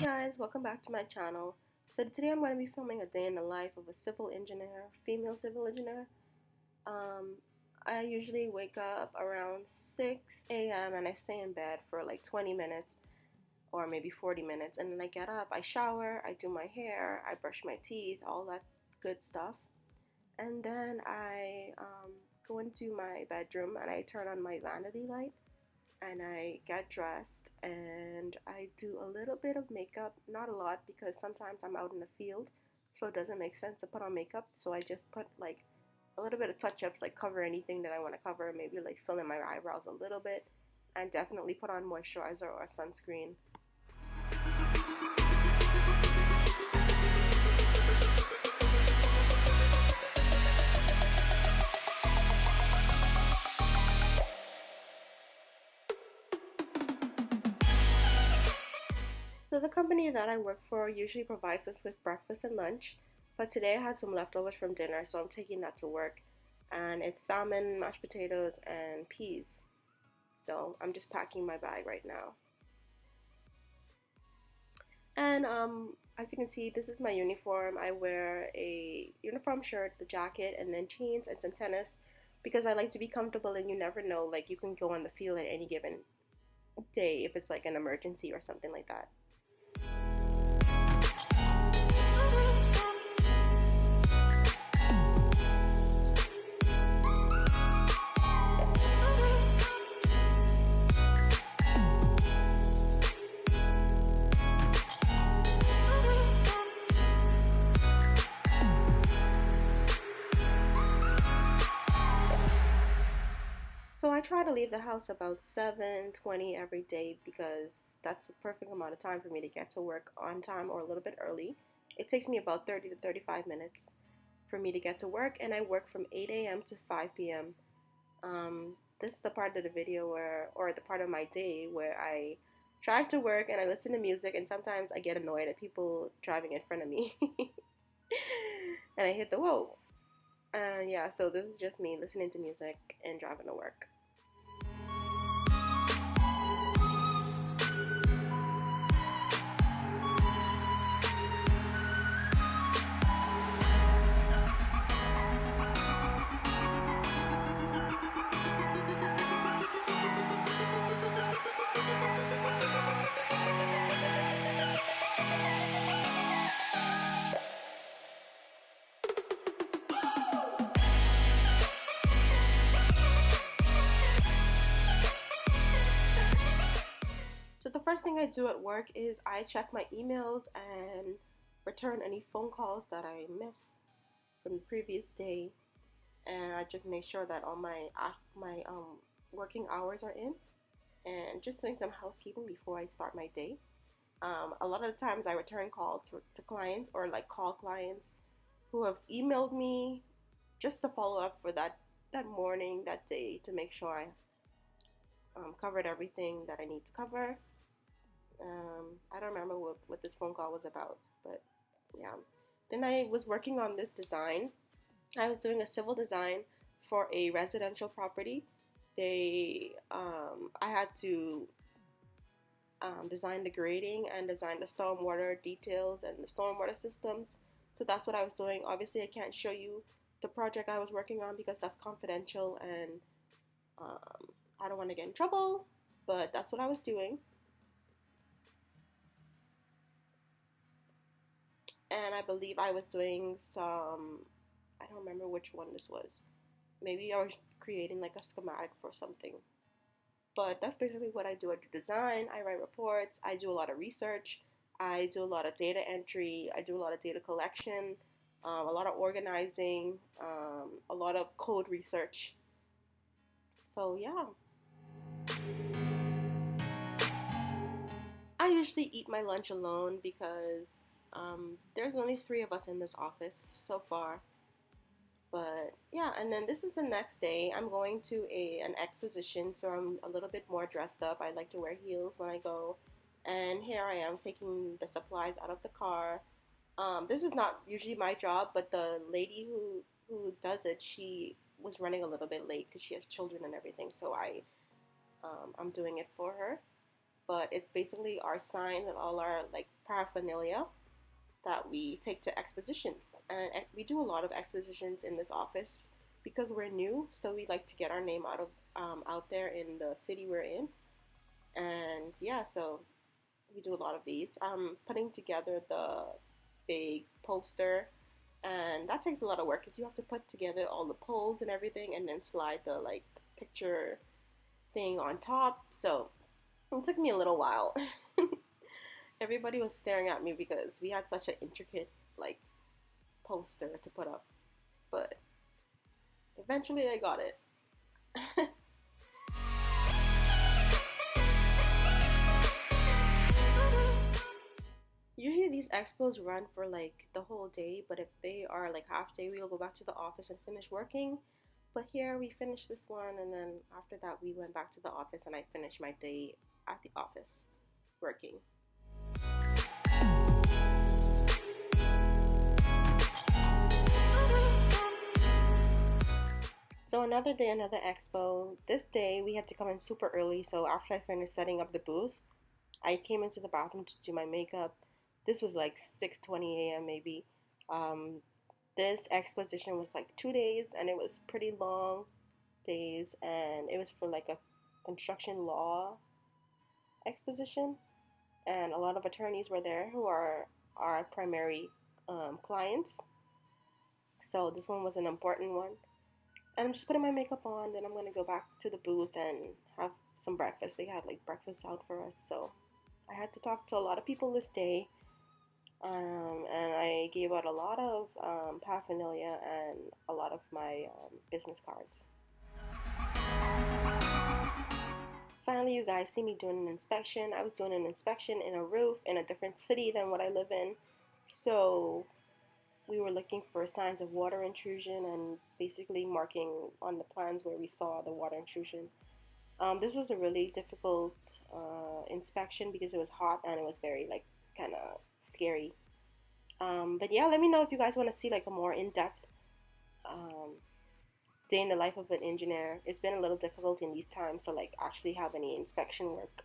Guys, welcome back to my channel. So today I'm going to be filming a day in the life of a civil engineer, female civil engineer. Um, I usually wake up around 6 a.m. and I stay in bed for like 20 minutes or maybe 40 minutes, and then I get up, I shower, I do my hair, I brush my teeth, all that good stuff. And then I go into my bedroom and I turn on my vanity light and I get dressed and I do a little bit of makeup, not a lot because sometimes I'm out in the field, so it doesn't make sense to put on makeup. So I just put like a little bit of touch ups, like cover anything that I want to cover, maybe like fill in my eyebrows a little bit, and definitely put on moisturizer or sunscreen. So the company that I work for usually provides us with breakfast and lunch, but today I had some leftovers from dinner, so I'm taking that to work. And it's salmon, mashed potatoes, and peas. So I'm just packing my bag right now. And as you can see, this is my uniform. I wear a uniform shirt, the jacket, and then jeans and some tennis because I like to be comfortable, and you never know, like you can go on the field at any given day if it's like an emergency or something like that. So I try to leave the house about 7:20 every day because that's the perfect amount of time for me to get to work on time or a little bit early. It takes me about 30 to 35 minutes for me to get to work, and I work from 8 a.m. to 5 p.m. This is the part of the video or the part of my day where I drive to work and I listen to music, and sometimes I get annoyed at people driving in front of me. And I hit the whoa. Yeah, so this is just me listening to music and driving to work. So the first thing I do at work is I check my emails and return any phone calls that I miss from the previous day, and I just make sure that all my working hours are in, and just doing some housekeeping before I start my day. A lot of the times I return calls to clients or like call clients who have emailed me just to follow up for that morning, that day, to make sure I covered everything that I need to cover. I don't remember what this phone call was about, but yeah. Then I was working on this design. I was doing a civil design for a residential property. I had to design the grading and design the stormwater details and the stormwater systems. So that's what I was doing. Obviously, I can't show you the project I was working on because that's confidential, and I don't want to get in trouble, but that's what I was doing. And I believe I was doing I don't remember which one this was. Maybe I was creating like a schematic for something. But that's basically what I do. I do design, I write reports, I do a lot of research, I do a lot of data entry, I do a lot of data collection, a lot of organizing, a lot of code research. So yeah. I usually eat my lunch alone because there's only 3 of us in this office so far. But yeah, and then this is the next day. I'm going to an exposition, so I'm a little bit more dressed up. I like to wear heels when I go. And here I am taking the supplies out of the car. This is not usually my job, but the lady who does it, she was running a little bit late because she has children and everything. So I'm doing it for her. but it's basically our sign and all our like paraphernalia that we take to expositions. And we do a lot of expositions in this office because we're new, so we like to get our name out there in the city we're in. And yeah, so we do a lot of these. Putting together the big poster, and that takes a lot of work because you have to put together all the poles and everything, and then slide the like picture thing on top. So it took me a little while. Everybody was staring at me because we had such an intricate like poster to put up, but eventually I got it. Usually these expos run for like the whole day, but if they are like half day, we'll go back to the office and finish working. But here we finished this one, and then after that we went back to the office and I finished my day at the office working. So another day, another expo. This day we had to come in super early, so after I finished setting up the booth, I came into the bathroom to do my makeup. This was like 6:20 a.m. maybe. Um, this exposition was like 2 days, and it was pretty long days, and it was for like a construction law exposition, and a lot of attorneys were there who are our primary clients. So this one was an important one. And I'm just putting my makeup on, then I'm gonna go back to the booth and have some breakfast. They had like breakfast out for us, so I had to talk to a lot of people this day, and I gave out a lot of paraphernalia and a lot of my business cards. Finally, you guys see me doing an inspection. I was doing an inspection in a roof in a different city than what I live in, so we were looking for signs of water intrusion and basically marking on the plans where we saw the water intrusion. This was a really difficult inspection because it was hot and it was very like kind of scary. But yeah, let me know if you guys want to see like a more in-depth um, day in the life of an engineer. It's been a little difficult in these times to like actually have any inspection work.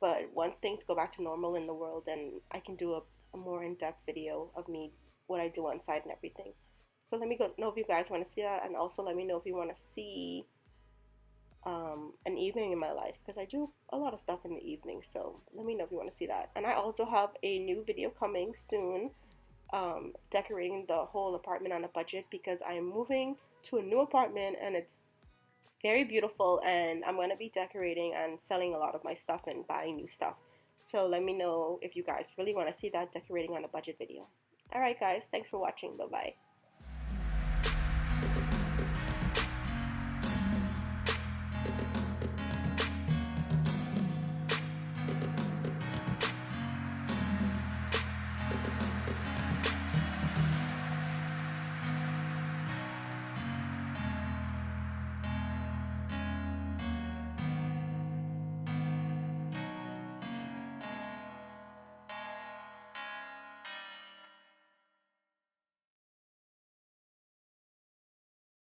But once things go back to normal in the world, then I can do a more in-depth video of me, what I do on site and everything. So let me know if you guys want to see that, and also let me know if you want to see an evening in my life, because I do a lot of stuff in the evening. So let me know if you want to see that. And I also have a new video coming soon, decorating the whole apartment on a budget, because I am moving to a new apartment and it's very beautiful, and I'm going to be decorating and selling a lot of my stuff and buying new stuff. So let me know if you guys really want to see that decorating on a budget video. Alright guys, thanks for watching. Bye bye.